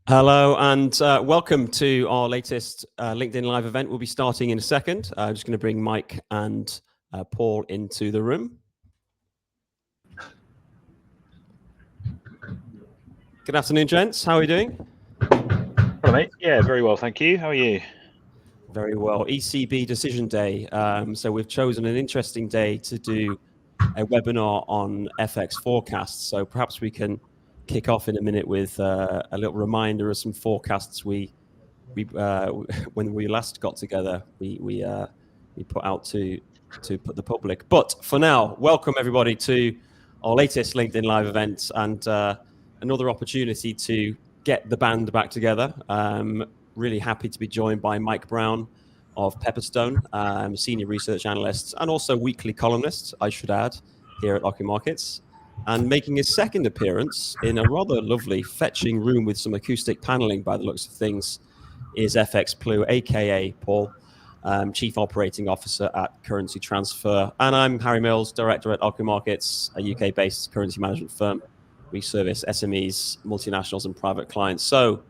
Hello and welcome to our latest LinkedIn Live event. We'll be starting in a second. I'm just going to bring Mike and Paul into the room. Good afternoon, gents. How are you doing? Hello, mate. Yeah, very well, thank you. How are you? Very well. ECB decision day. So we've chosen an interesting day to do a webinar on FX forecasts. So perhaps we can kick off in a minute with a little reminder of some forecasts we when we last got together, we put out to put the public. But for now, welcome everybody to our latest LinkedIn Live event and another opportunity to get the band back together. Really happy to be joined by Mike Brown of Pepperstone, senior research analyst and also weekly columnist, I should add, here at Lockheed Markets. And making his second appearance in a rather lovely, fetching room with some acoustic paneling by the looks of things is FX Plu, aka Paul, Chief Operating Officer at Currency Transfer. And I'm Harry Mills, Director at Lockheed Markets, a UK-based currency management firm. We service SMEs, multinationals, and private clients. So,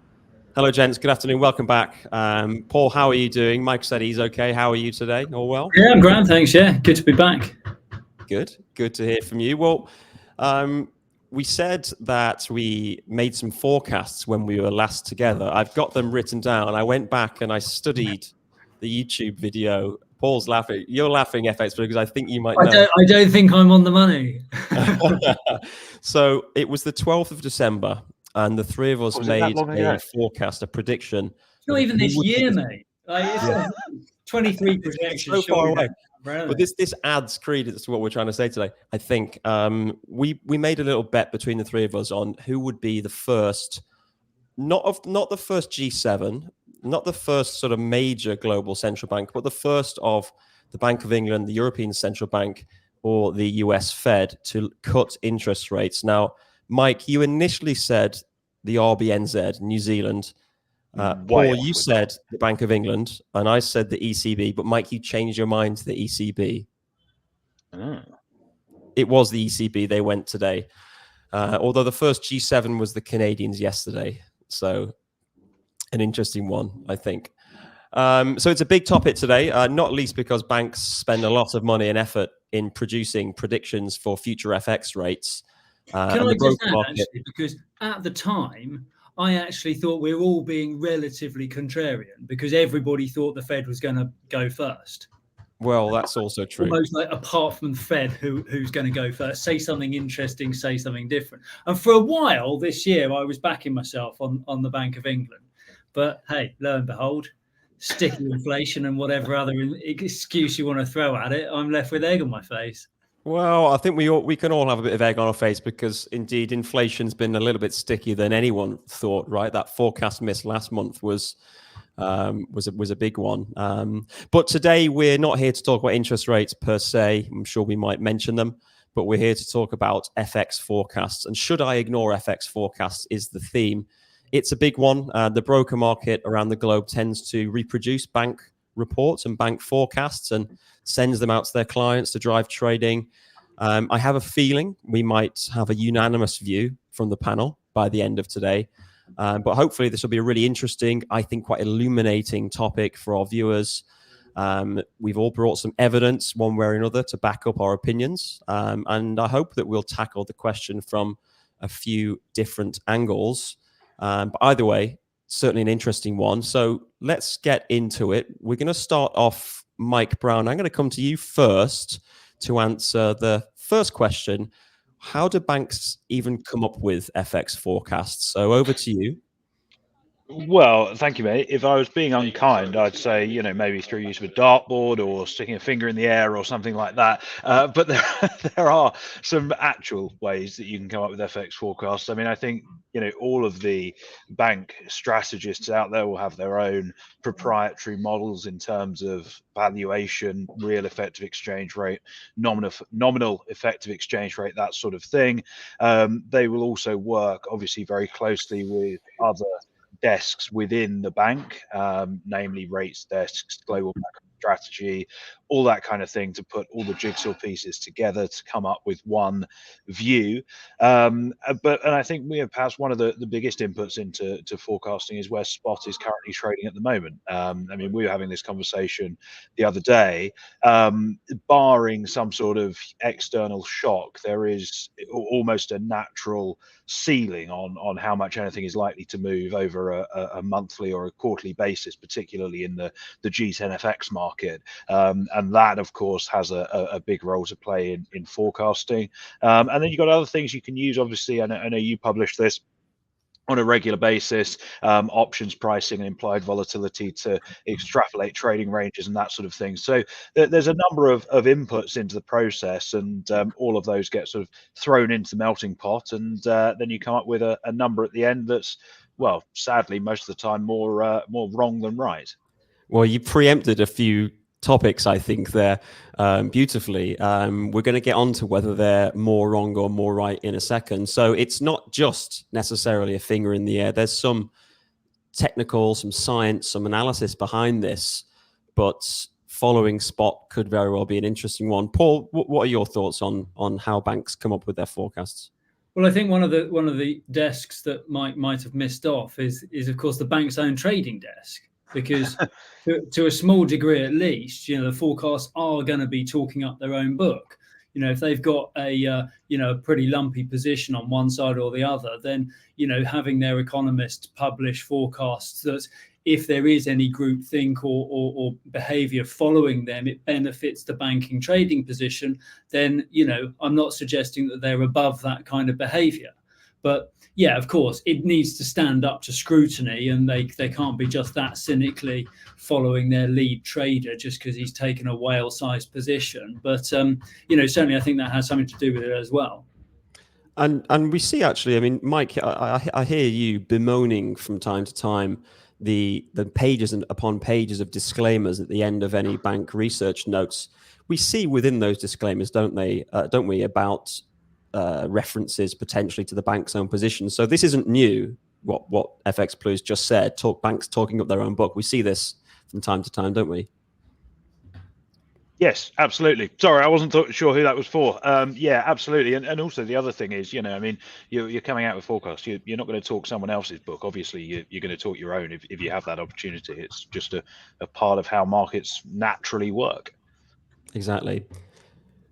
hello, gents. Good afternoon. Welcome back. Paul, how are you doing? Mike said he's okay. How are you today? All well? Yeah, I'm grand, thanks. Yeah, good to be back. Good. Good to hear from you. Well, we said that we made some forecasts when we were last together. I've got them written down. I went back and I studied the YouTube video. Paul's laughing. You're laughing, FX, because I think you might know. I don't think I'm on the money. So it was the 12th of December, and the three of us made a forecast, a prediction. It's not even this year, mate. Like, 23 projections. So far away. But this adds credence to what we're trying to say today. I think we made a little bet between the three of us on who would be the first, not the first G7, not the first sort of major global central bank, but the first of the Bank of England, the European Central Bank, or the US Fed to cut interest rates. Now, Mike, you initially said the RBNZ, New Zealand. Paul, you said the Bank of England, and I said the ECB. But Mike, you changed your mind to the ECB. It was the ECB. They went today, although the first G7 was the Canadians yesterday. So an interesting one, I think. So it's a big topic today, not least because banks spend a lot of money and effort in producing predictions for future FX rates. Can I just add, actually, because at the time, I actually thought we were all being relatively contrarian because everybody thought the Fed was going to go first. Well, that's also true. Almost like apart from the Fed, who's going to go first, say something interesting, say something different. And for a while this year, I was backing myself on the Bank of England. But hey, lo and behold, sticky inflation and whatever other excuse you want to throw at it, I'm left with egg on my face. Well, I think we can all have a bit of egg on our face because indeed inflation's been a little bit stickier than anyone thought, right? That forecast miss last month was a big one. But today we're not here to talk about interest rates per se. I'm sure we might mention them, but we're here to talk about FX forecasts. And should I ignore FX forecasts is the theme. It's a big one. The broker market around the globe tends to reproduce bank reports and bank forecasts and sends them out to their clients to drive trading. I have a feeling we might have a unanimous view from the panel by the end of today. But hopefully this will be a really interesting, I think quite illuminating topic for our viewers. We've all brought some evidence one way or another to back up our opinions. And I hope that we'll tackle the question from a few different angles. But either way, certainly an interesting one. So let's get into it. We're going to start off, Mike Brown. I'm going to come to you first to answer the first question. How do banks even come up with FX forecasts? So over to you. Well, thank you, mate. If I was being unkind, I'd say, maybe through use of a dartboard or sticking a finger in the air or something like that. But there are some actual ways that you can come up with FX forecasts. I mean, I think, all of the bank strategists out there will have their own proprietary models in terms of valuation, real effective exchange rate, nominal effective exchange rate, that sort of thing. They will also work, obviously, very closely with other desks within the bank, namely rates desks, global macro strategy, all that kind of thing, to put all the jigsaw pieces together to come up with one view. And I think we have perhaps one of the biggest inputs into forecasting is where spot is currently trading at the moment. I mean, we were having this conversation the other day. Barring some sort of external shock, there is almost a natural ceiling on how much anything is likely to move over a monthly or a quarterly basis, particularly in the G10FX market. And that, of course, has a big role to play in forecasting. And then you've got other things you can use. Obviously, I know you publish this on a regular basis, options pricing and implied volatility to extrapolate trading ranges and that sort of thing. So there's a number of inputs into the process, and all of those get sort of thrown into the melting pot, and then you come up with a number at the end that's, well, sadly, most of the time more wrong than right. Well, you preempted a few topics, I think, there beautifully. We're going to get on to whether they're more wrong or more right in a second. So it's not just necessarily a finger in the air. There's some technical, some science, some analysis behind this, but following spot could very well be an interesting one. Paul, what are your thoughts on how banks come up with their forecasts? Well, I think one of the desks that might have missed off is of course the bank's own trading desk, because to a small degree at least, the forecasts are going to be talking up their own book. If they've got a pretty lumpy position on one side or the other, then having their economists publish forecasts that, if there is any groupthink or behavior following them, it benefits the banking trading position, then I'm not suggesting that they're above that kind of behavior. But yeah, of course, it needs to stand up to scrutiny, and they can't be just that cynically following their lead trader just because he's taken a whale-sized position. But certainly I think that has something to do with it as well. And we see, actually, I mean, Mike, I hear you bemoaning from time to time the pages and upon pages of disclaimers at the end of any bank research notes. We see within those disclaimers, don't we, about references potentially to the bank's own position. So this isn't new, what FX Plus just said, banks talking up their own book. We see this from time to time, don't we? Yes, absolutely. Sorry, I wasn't sure who that was for. Yeah, absolutely. And also the other thing is, I mean, you're coming out with forecasts. You're not going to talk someone else's book. Obviously, you're going to talk your own if you have that opportunity. It's just a part of how markets naturally work. Exactly.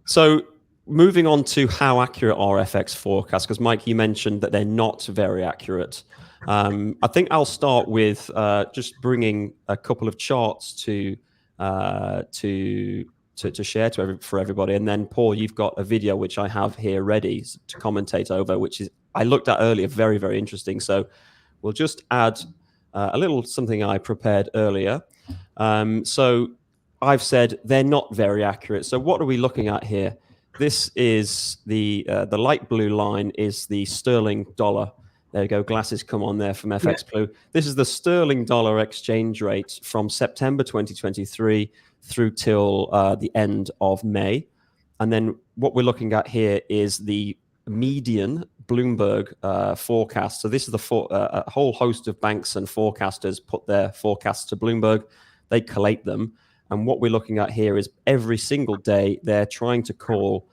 So moving on to how accurate are FX forecasts, because Mike, you mentioned that they're not very accurate. I think I'll start with just bringing a couple of charts to share for everybody, and then Paul, you've got a video which I have here ready to commentate over, which is I looked at earlier, very, very interesting. So we'll just add a little something I prepared earlier. So I've said they're not very accurate. So what are we looking at here? This is the light blue line is the sterling dollar. There you go. Glasses come on there from FX Blue. This is the sterling dollar exchange rate from September 2023 through till the end of May. And then what we're looking at here is the median Bloomberg forecast. So this is a whole host of banks and forecasters put their forecasts to Bloomberg. They collate them. And what we're looking at here is every single day they're trying to call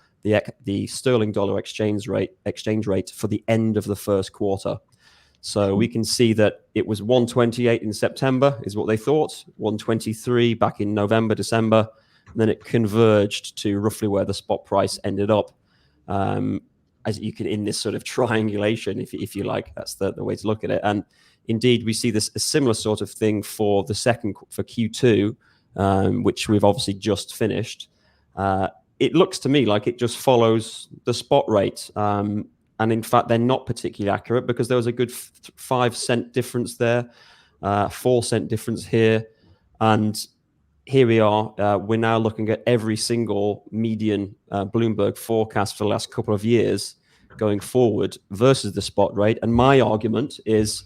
the sterling dollar exchange rate for the end of the first quarter. So we can see that it was 128 in September is what they thought, 123 back in November, December, and then it converged to roughly where the spot price ended up. As you can, in this sort of triangulation, if you like, that's the way to look at it. And indeed, we see a similar sort of thing for Q2, which we've obviously just finished. It looks to me like it just follows the spot rate. And in fact, they're not particularly accurate because there was a good 5-cent difference there, 4-cent difference here. And here we are. We're now looking at every single median Bloomberg forecast for the last couple of years going forward versus the spot rate. And my argument is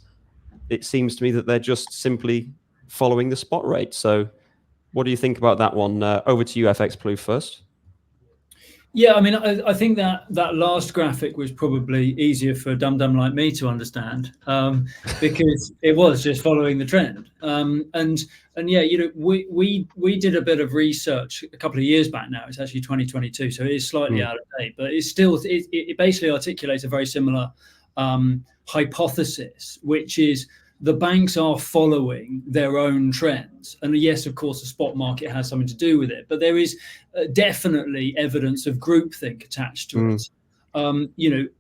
it seems to me that they're just simply following the spot rate. So what do you think about that one? Over to you, FX Blue, first. Yeah, I mean, I think that last graphic was probably easier for a dum-dum like me to understand, because it was just following the trend. And yeah, we did a bit of research a couple of years back now. It's actually 2022, so it is slightly out of date, but it's still it basically articulates a very similar hypothesis, which is the banks are following their own trends. And yes, of course, the spot market has something to do with it, but there is definitely evidence of groupthink attached to it.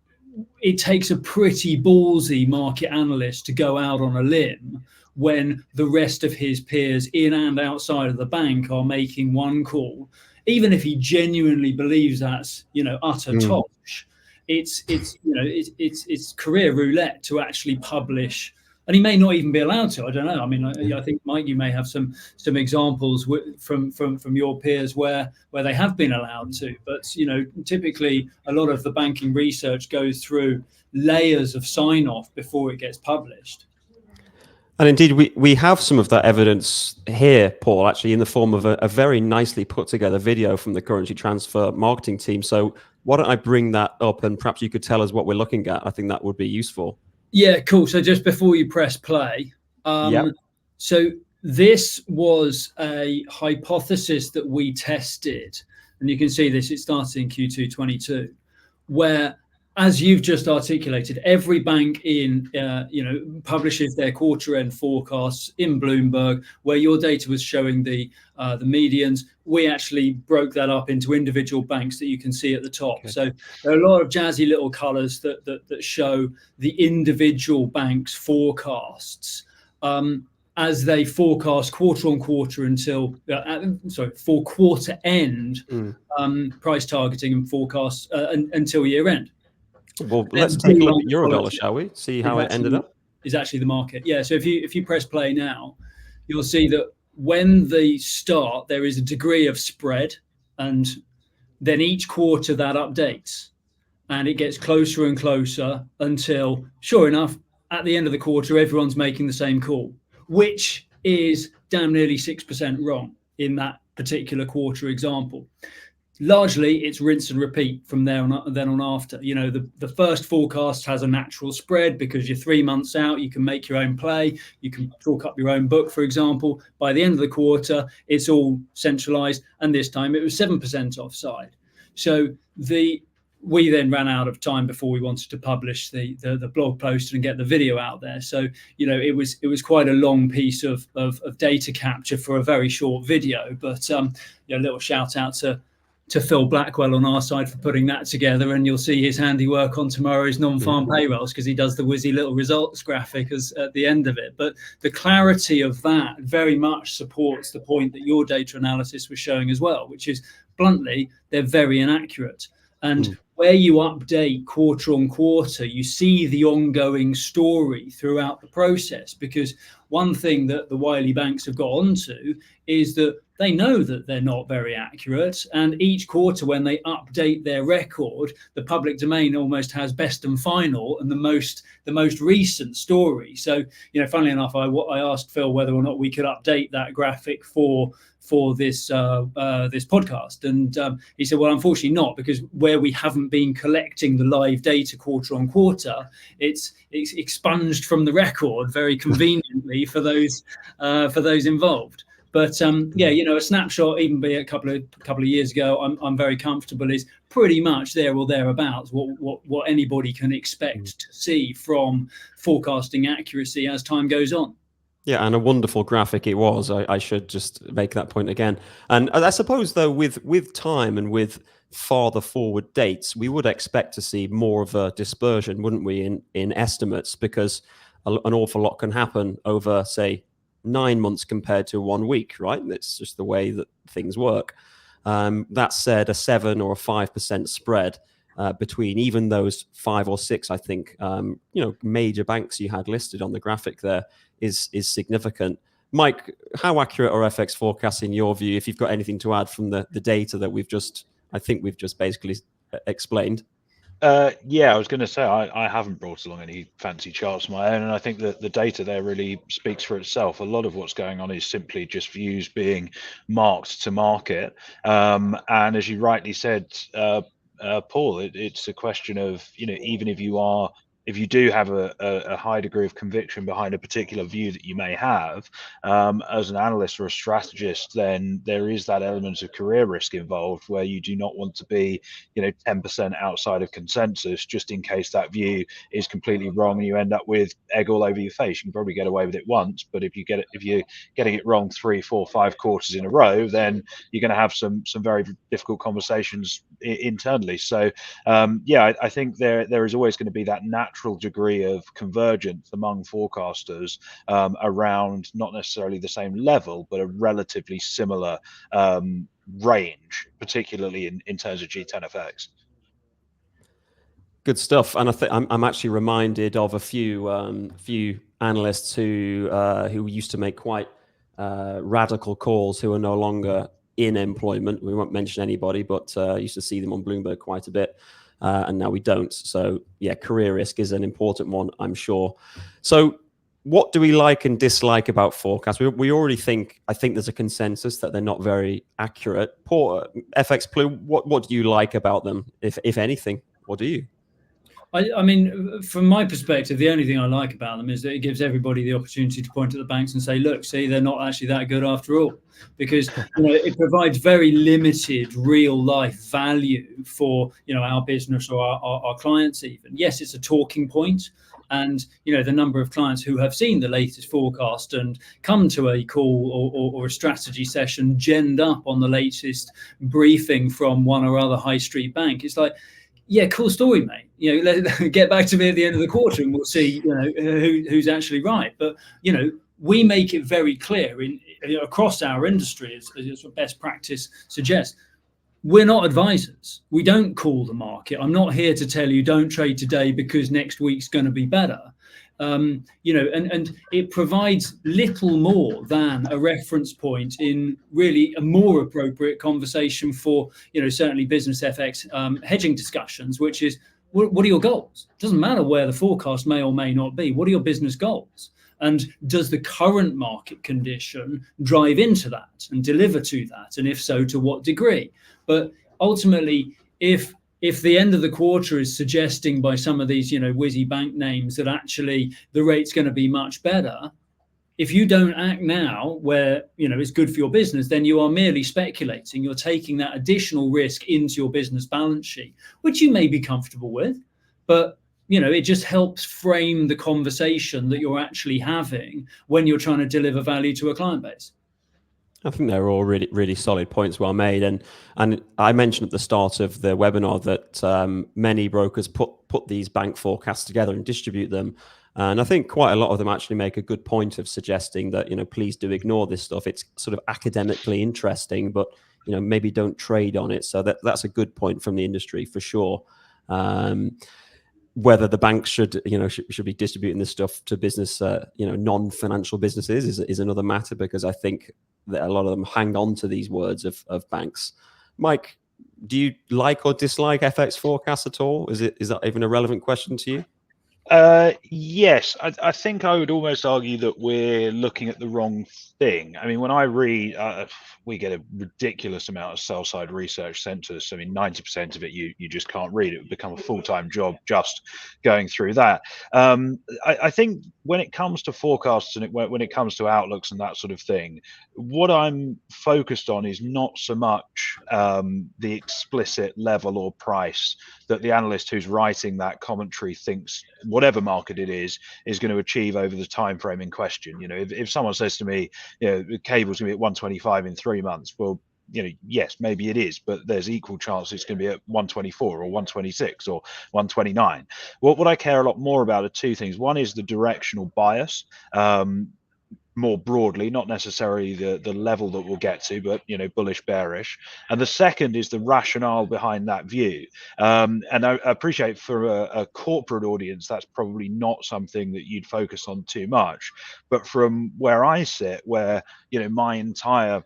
It takes a pretty ballsy market analyst to go out on a limb when the rest of his peers in and outside of the bank are making one call, even if he genuinely believes that's utter tosh. It's career roulette to actually publish. And he may not even be allowed to. I don't know. I mean, I think, Mike, you may have some examples from your peers where they have been allowed to. But typically, a lot of the banking research goes through layers of sign-off before it gets published. And indeed, we have some of that evidence here, Paul, actually in the form of a very nicely put together video from the currency transfer marketing team. So why don't I bring that up, and perhaps you could tell us what we're looking at? I think that would be useful. Yeah, cool. So just before you press play, so this was a hypothesis that we tested, and you can see this, it started in Q2 22, where, as you've just articulated, every bank publishes their quarter end forecasts in Bloomberg, where your data was showing the medians. We actually broke that up into individual banks that you can see at the top. Okay. So there are a lot of jazzy little colors that show the individual banks' forecasts as they forecast quarter on quarter until for quarter end price targeting and forecasts until year end. Well, let's take a look at Eurodollar, shall we? See how it ended up. Is actually the market. Yeah. So if you press play now, you'll see that when they start, there is a degree of spread, and then each quarter that updates, and it gets closer and closer until, sure enough, at the end of the quarter, everyone's making the same call, which is damn nearly 6% wrong in that particular quarter example. Largely, it's rinse and repeat from there on, then on after. The first forecast has a natural spread because you're 3 months out. You can make your own play. You can talk up your own book, for example. By the end of the quarter, it's all centralized. And this time it was 7% offside. So we then ran out of time before we wanted to publish the blog post and get the video out there. So, it was quite a long piece of data capture for a very short video. But a little shout out to Phil Blackwell on our side for putting that together, and you'll see his handiwork on tomorrow's non-farm payrolls, because he does the whizzy little results graphic at the end of it. But the clarity of that very much supports the point that your data analysis was showing as well, which is, bluntly, they're very inaccurate. And where you update quarter on quarter, you see the ongoing story throughout the process, because one thing that the wily banks have got onto is that they know that they're not very accurate. And each quarter, when they update their record, the public domain almost has best and final and the most recent story. So, funnily enough, I asked Phil whether or not we could update that graphic for this this podcast, and he said, well, unfortunately not, because where we haven't been collecting the live data quarter on quarter, it's expunged from the record very conveniently for those involved. But a snapshot, even be a couple of years ago, I'm very comfortable is pretty much there or thereabouts what anybody can expect to see from forecasting accuracy as time goes on. Yeah, and a wonderful graphic it was. I should just make that point again. And I suppose, though, with time and with farther forward dates, we would expect to see more of a dispersion, wouldn't we, in estimates, because an awful lot can happen over, say, 9 months compared to 1 week, right? It's just the way that things work. That said, a 7 or a 5% spread between even those 5 or 6, I think, major banks you had listed on the graphic there is significant. Mike, how accurate are FX forecasts in your view, if you've got anything to add from the data that we've just basically explained? Yeah, I was going to say I haven't brought along any fancy charts of my own, and I think that the data there really speaks for itself. A lot of what's going on is simply just views being marked to market, and as you rightly said, Paul, it's a question of, even if you do have a high degree of conviction behind a particular view that you may have, as an analyst or a strategist, then there is that element of career risk involved where you do not want to be 10% outside of consensus, just in case that view is completely wrong and you end up with egg all over your face. You can probably get away with it once, but if you're getting it wrong 3, 4, 5 quarters in a row, then you're going to have some very difficult conversations internally. So yeah, I think there is always going to be that natural degree of convergence among forecasters, around not necessarily the same level, but a relatively similar range, particularly in terms of G10FX. Good stuff. And I'm actually reminded of a few analysts who used to make quite radical calls, who are no longer in employment. We won't mention anybody, but used to see them on Bloomberg quite a bit, and now we don't. So yeah, career risk is an important one, I'm sure. So what do we like and dislike about forecasts? We already I think there's a consensus that they're not very accurate. Paul, FX Blue, what do you like about them, if anything? What do you? I mean, from my perspective, the only thing I like about them is that it gives everybody the opportunity to point at the banks and say, look, see, they're not actually that good after all. Because it provides very limited real life value for our business or our clients even. Yes, it's a talking point. And the number of clients who have seen the latest forecast and come to a call or a strategy session genned up on the latest briefing from one or other high street bank, it's like, yeah, cool story, mate. Get back to me at the end of the quarter and we'll see who's actually right. But we make it very clear across our industry, as best practice suggests, we're not advisors. We don't call the market. I'm not here to tell you don't trade today because next week's going to be better. And it provides little more than a reference point in really a more appropriate conversation for, certainly business FX hedging discussions, which is, what are your goals? It doesn't matter where the forecast may or may not be. What are your business goals? And does the current market condition drive into that and deliver to that? And if so, to what degree? But ultimately, if the end of the quarter is suggesting by some of these, whizzy bank names that actually the rate's going to be much better, if you don't act now where, it's good for your business, then you are merely speculating. You're taking that additional risk into your business balance sheet, which you may be comfortable with, but it just helps frame the conversation that you're actually having when you're trying to deliver value to a client base. I think they're all really, really solid points, well made. And I mentioned at the start of the webinar that many brokers put these bank forecasts together and distribute them. And I think quite a lot of them actually make a good point of suggesting that, please do ignore this stuff. It's sort of academically interesting, but, maybe don't trade on it. So that's a good point from the industry for sure. Whether the banks should be distributing this stuff to business, non-financial businesses is another matter, because I think that a lot of them hang on to these words of banks. Mike, do you like or dislike FX forecasts at all? Is that even a relevant question to you? Yes, I think I would almost argue that we're looking at the wrong thing. I mean, when I read, we get a ridiculous amount of sell-side research sent to us. I mean, 90% of it you just can't read. It would become a full-time job just going through that. I think when it comes to forecasts and when it comes to outlooks and that sort of thing, what I'm focused on is not so much the explicit level or price that the analyst who's writing that commentary thinks whatever market it is going to achieve over the time frame in question. If someone says to me, the cable's going to be at 125 in 3 months, well, yes, maybe it is, but there's equal chance it's going to be at 124 or 126 or 129. What I care a lot more about are two things. One is the directional bias, more broadly, not necessarily the level that we'll get to, but bullish, bearish. And the second is the rationale behind that view. And I appreciate for a corporate audience, that's probably not something that you'd focus on too much. But from where I sit, where my entire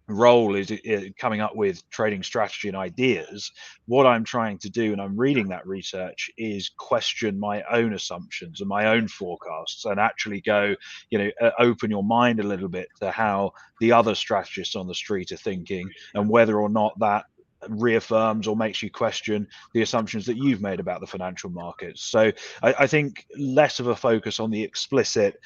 role is coming up with trading strategy and ideas. What I'm trying to do, and I'm reading that research, is question my own assumptions and my own forecasts, and actually go, open your mind a little bit to how the other strategists on the street are thinking, and whether or not that reaffirms or makes you question the assumptions that you've made about the financial markets. So I think less of a focus on the explicit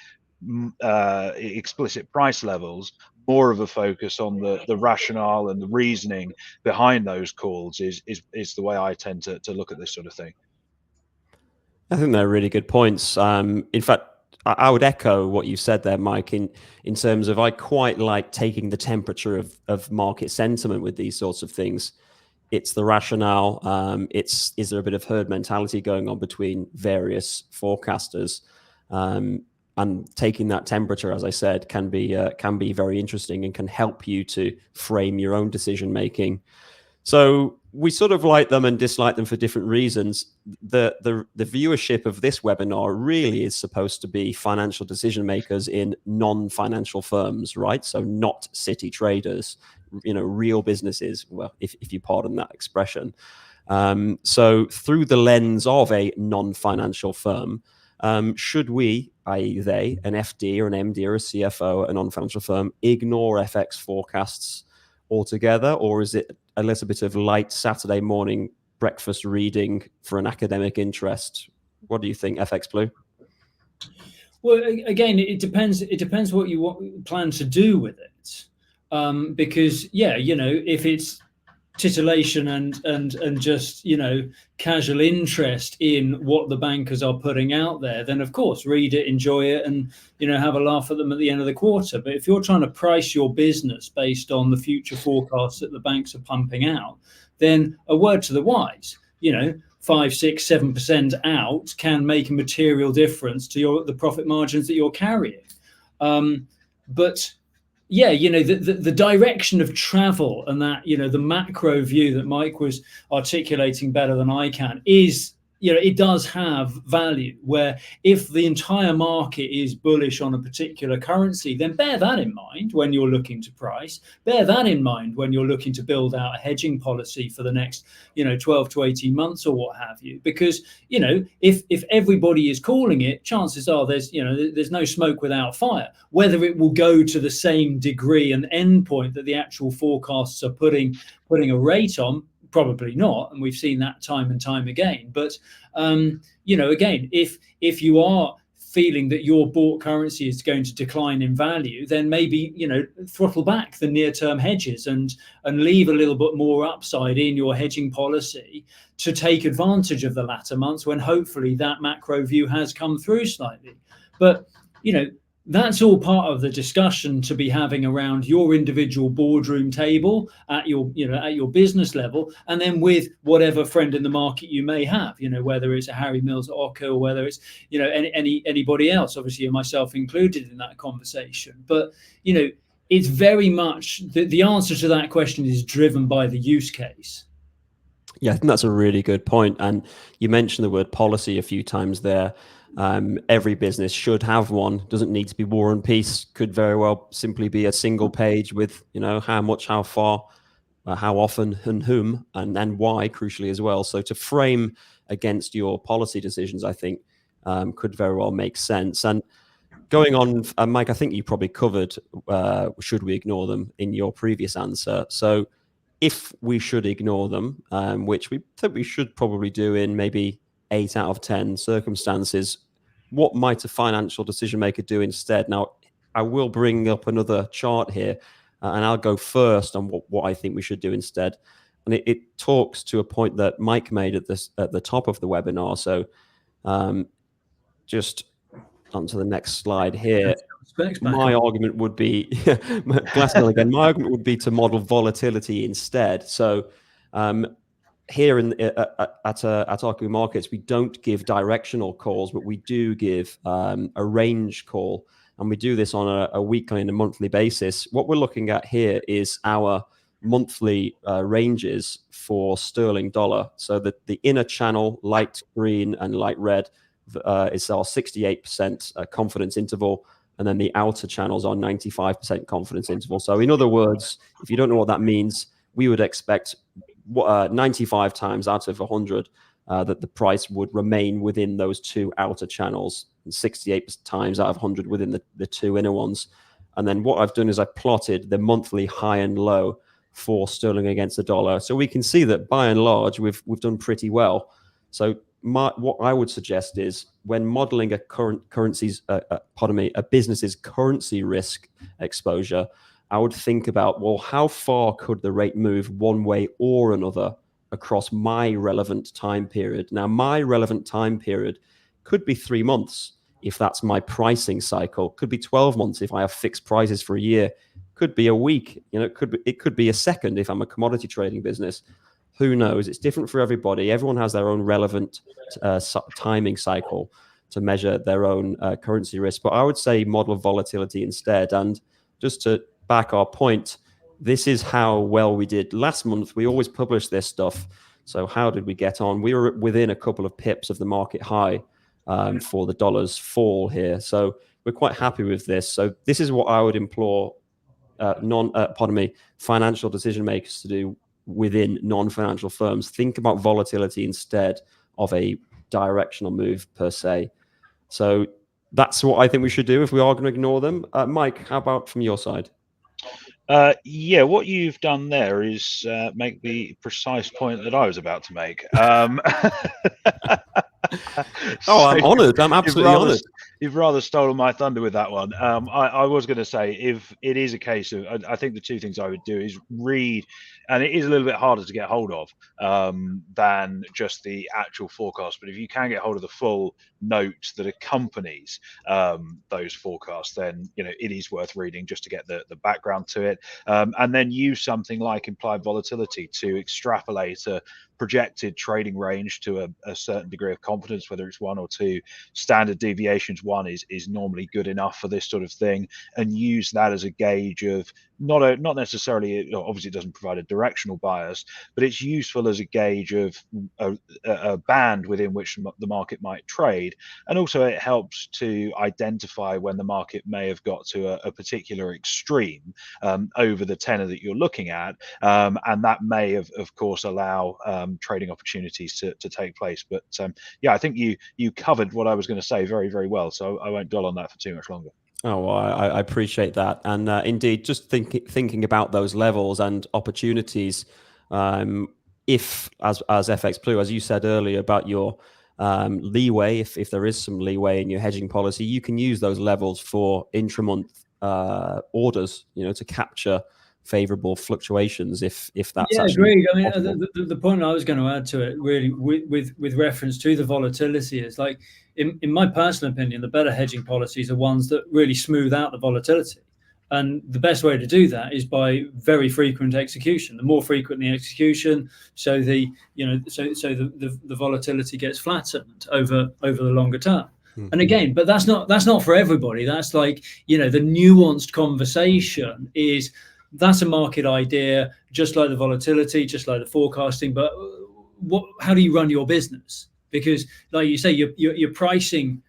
price levels, more of a focus on the rationale and the reasoning behind those calls is the way I tend to look at this sort of thing. I think they're really good points. In fact, I would echo what you said there, Mike, in terms of I quite like taking the temperature of market sentiment with these sorts of things. It's the rationale. Is there a bit of herd mentality going on between various forecasters? And taking that temperature, as I said, can be very interesting and can help you to frame your own decision making. So we sort of like them and dislike them for different reasons. The viewership of this webinar really is supposed to be financial decision makers in non-financial firms, right? So not city traders, real businesses, well, if you pardon that expression. So through the lens of a non-financial firm, should we, i.e. they, an FD or an MD or a CFO, a non-financial firm, ignore FX forecasts altogether, or is it a little bit of light Saturday morning breakfast reading for an academic interest? What do you think, FX Blue? Well, again, it depends. It depends what you plan to do with it, because if it's titillation and just casual interest in what the bankers are putting out there, then of course read it, enjoy it, and have a laugh at them at the end of the quarter. But if you're trying to price your business based on the future forecasts that the banks are pumping out, then a word to the wise, 5, 6, 7% out can make a material difference to the profit margins that you're carrying. But yeah, the direction of travel and that, the macro view that Mike was articulating better than I can is, it does have value, where if the entire market is bullish on a particular currency, then bear that in mind when you're looking to price, bear that in mind when you're looking to build out a hedging policy for the next, 12 to 18 months or what have you. Because, if everybody is calling it, chances are there's no smoke without fire. Whether it will go to the same degree and endpoint that the actual forecasts are putting a rate on, probably not, and we've seen that time and time again. But again, if you are feeling that your bought currency is going to decline in value, then maybe throttle back the near-term hedges and leave a little bit more upside in your hedging policy to take advantage of the latter months when hopefully that macro view has come through slightly. But that's all part of the discussion to be having around your individual boardroom table at your business level, and then with whatever friend in the market you may have, whether it's a Harry Mills at Ocker, or whether it's anybody else, obviously myself included in that conversation. But it's very much the answer to that question is driven by the use case. Yeah, I think that's a really good point. And you mentioned the word policy a few times there. Every business should have one. Doesn't need to be War and Peace. Could very well simply be a single page with, how much, how far, how often, and whom, and why, crucially as well. So to frame against your policy decisions, I think, could very well make sense. And going on, Mike, I think you probably covered should we ignore them in your previous answer. So if we should ignore them, which we think we should probably do in maybe 8 out of 10 circumstances, what might a financial decision maker do instead? Now, I will bring up another chart here, and I'll go first on what I think we should do instead. And it talks to a point that Mike made at the top of the webinar. So just onto the next slide here. My argument would be, Glassmill again, my argument would be to model volatility instead. So here at Archive Markets, we don't give directional calls, but we do give a range call, and we do this on a weekly and a monthly basis. What we're looking at here is our monthly ranges for sterling dollar. So that the inner channel, light green and light red, is our 68% confidence interval. and then the outer channels are 95% confidence interval. So in other words, if you don't know what that means, we would expect 95 times out of 100 that the price would remain within those two outer channels, and 68 times out of 100 within the two inner ones. And then what I've done is I plotted the monthly high and low for sterling against the dollar. So we can see that by and large, we've done pretty well. So what I would suggest is when modeling a a business's currency risk exposure, I would think about, well, how far could the rate move one way or another across my relevant time period? Now, my relevant time period could be 3 months if that's my pricing cycle, could be 12 months if I have fixed prices for a year, could be a week, it could be a second if I'm a commodity trading business. Who knows? It's different for everybody. Everyone has their own relevant timing cycle to measure their own currency risk. But I would say model volatility instead. And just to back our point, this is how well we did last month. We always publish this stuff. So how did we get on? We were within a couple of pips of the market high for the dollar's fall here. So we're quite happy with this. So this is what I would implore financial decision makers to do within non-financial firms. Think about volatility instead of a directional move per se. So that's what I think we should do if we are going to ignore them. Mike, how about from your side? Yeah, what you've done there is make the precise point that I was about to make. I'm honoured. I'm absolutely honoured. You've rather stolen my thunder with that one. I was going to say, if it is a case of, I think the two things I would do is read, and it is a little bit harder to get hold of than just the actual forecast. But if you can get hold of the full note that accompanies those forecasts, then it is worth reading just to get the background to it, and then use something like implied volatility to extrapolate a projected trading range to a certain degree of confidence, whether it's 1 or 2 standard deviations. 1 is normally good enough for this sort of thing, and use that as a gauge of not necessarily, obviously it doesn't provide a directional bias, but it's useful as a gauge of a band within which the market might trade. And also it helps to identify when the market may have got to a particular extreme over the tenor that you're looking at, and that may of course allow trading opportunities to take place. But yeah, I think you covered what I was going to say very, very well, so I won't dwell on that for too much longer. Oh, well, I appreciate that. And indeed, just thinking about those levels and opportunities, if, as FX Blue, as you said earlier about your leeway, if there is some leeway in your hedging policy, you can use those levels for intramonth orders, to capture favorable fluctuations if that's agreed. I mean, the point I was going to add to it really with reference to the volatility is, like, in my personal opinion, the better hedging policies are ones that really smooth out the volatility. And the best way to do that is by very frequent execution. The more frequent the execution, so the volatility gets flattened over the longer term. Mm-hmm. And again, but that's not for everybody. That's like, the nuanced conversation is, that's a market idea, just like the volatility, just like the forecasting. But how do you run your business? Because, like you say, your pricing,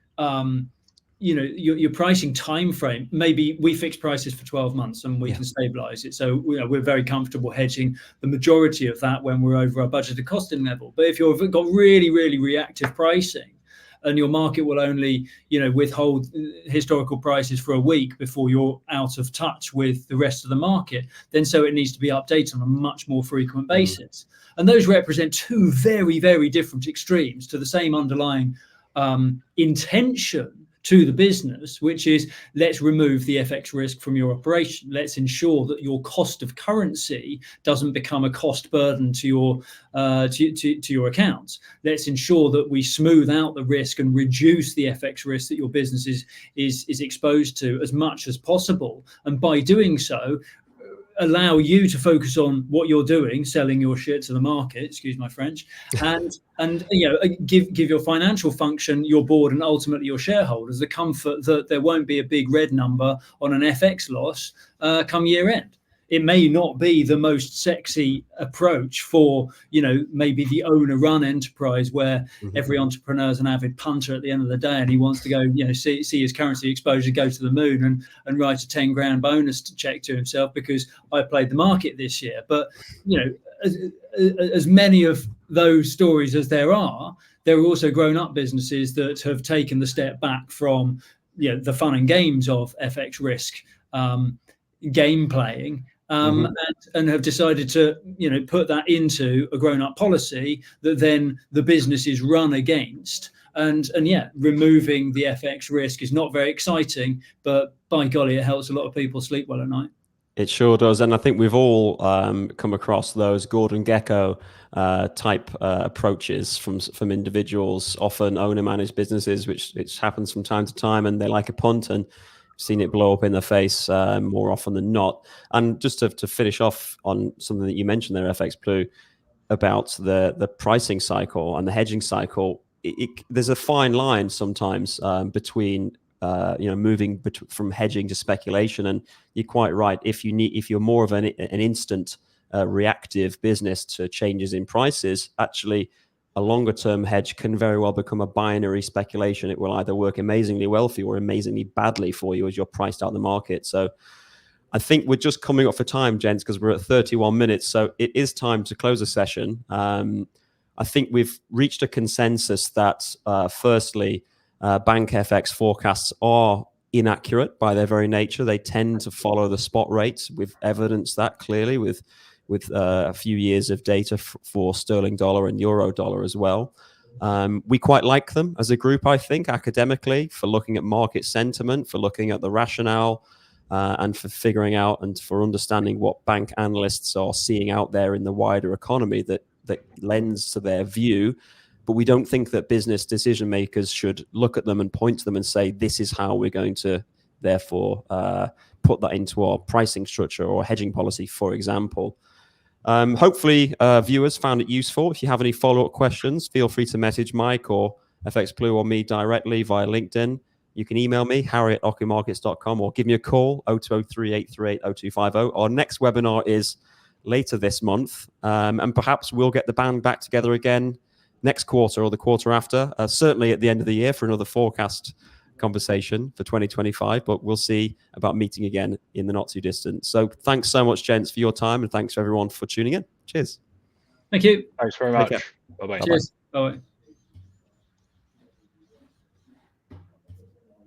your pricing time frame. Maybe we fix prices for 12 months and we can stabilize it. So we're very comfortable hedging the majority of that when we're over our budgeted costing level. But if you've got really, really reactive pricing, and your market will only, withhold historical prices for a week before you're out of touch with the rest of the market, then so it needs to be updated on a much more frequent basis. And those represent two very, very different extremes to the same underlying intention to the business, which is, let's remove the FX risk from your operation. Let's ensure that your cost of currency doesn't become a cost burden to your accounts. Let's ensure that we smooth out the risk and reduce the FX risk that your business is exposed to as much as possible. And by doing so, allow you to focus on what you're doing, selling your shit to the market, excuse my French, and give your financial function, your board, and ultimately your shareholders the comfort that there won't be a big red number on an FX loss come year end. it may not be the most sexy approach for, maybe the owner-run enterprise where every entrepreneur is an avid punter at the end of the day, and he wants to go, see his currency exposure go to the moon and write a 10 grand bonus check to himself because I played the market this year. But, as many of those stories as there are also grown-up businesses that have taken the step back from the fun and games of FX risk game playing, and have decided to put that into a grown-up policy that then the business is run against. And removing the FX risk is not very exciting, but by golly, it helps a lot of people sleep well at night. It sure does. And I think we've all come across those Gordon Gekko type approaches from individuals, often owner-managed businesses, which happens from time to time, and they like a punt, and seen it blow up in their face more often than not. And just to finish off on something that you mentioned there, FX Blue, about the pricing cycle and the hedging cycle, there's a fine line sometimes between moving from hedging to speculation. And you're quite right. If you're more of an instant reactive business to changes in prices, actually a longer term hedge can very well become a binary speculation. It will either work amazingly well for you or amazingly badly for you as you're priced out of the market. So I think we're just coming up for time, gents, because we're at 31 minutes. So it is time to close the session. I think we've reached a consensus that firstly, bank FX forecasts are inaccurate by their very nature. They tend to follow the spot rates. We've evidenced that clearly with a few years of data for sterling dollar and euro dollar as well. We quite like them as a group, I think, academically, for looking at market sentiment, for looking at the rationale, and for figuring out and for understanding what bank analysts are seeing out there in the wider economy that lends to their view. But we don't think that business decision makers should look at them and point to them and say, this is how we're going to therefore put that into our pricing structure or hedging policy, for example. Hopefully viewers found it useful. If you have any follow-up questions, feel free to message Mike or FX Blue or me directly via LinkedIn. You can email me, harry@ockermarkets.com, or give me a call, 0203-838-0250. Our next webinar is later this month, and perhaps we'll get the band back together again next quarter or the quarter after, certainly at the end of the year for another forecast conversation for 2025, but we'll see about meeting again in the not too distant. So thanks so much, gents, for your time, and thanks for everyone for tuning in. Cheers. Thank you. Thanks very much. Bye-bye. Cheers. Bye-bye.